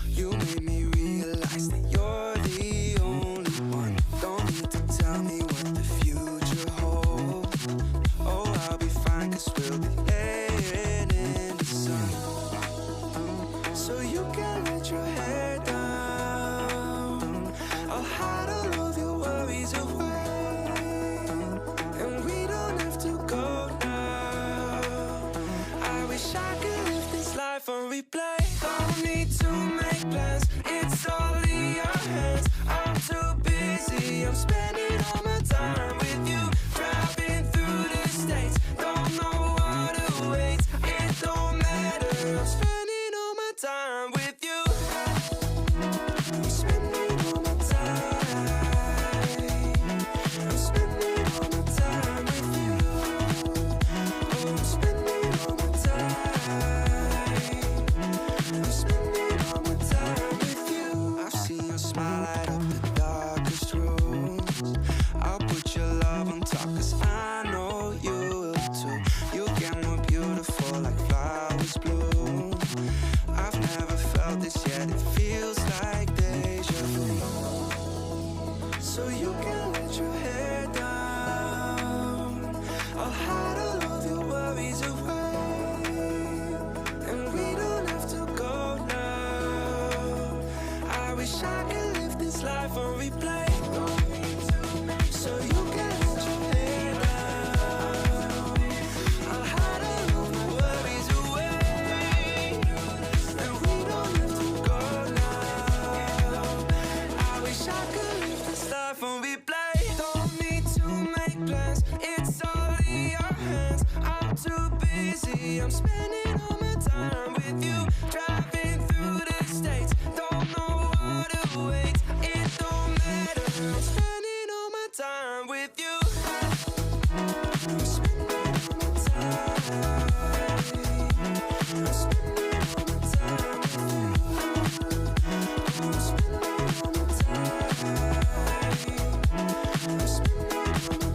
You made me realize that you're the only one. Don't need to tell me what the future holds. Oh, I'll be fine, 'cause we'll be laying in the sun. So you can let your hair down. I'll hide all of your worries away, and we don't have to go now. I wish I could live this life on replay. Don't need to make plans, it's all in your hands. I'm too busy, I'm spending all my time with you. Driving through the states, don't know what awaits. It don't matter, I'm spending all my time with you. I'm spending all my time. I'm spending all my time with you. Oh, I'm spending all my time. I'm spending all my time with you. I've seen your smile light up the darkest rooms. I'll put your love on top, 'cause I know you will too. You get more beautiful like flowers bloom. I've never felt this yet, it feels like deja vu. So you can let your hair down. I'll hide all of your worries away, and we don't have to go now. I wish I could live this life on replay. So you can let your hair down. I'll hide all of my worries away, and we don't have to go now. I wish I could live this life on replay. Don't need to make plans, it's all in your hands. I'm too busy, I'm spending all my time with you.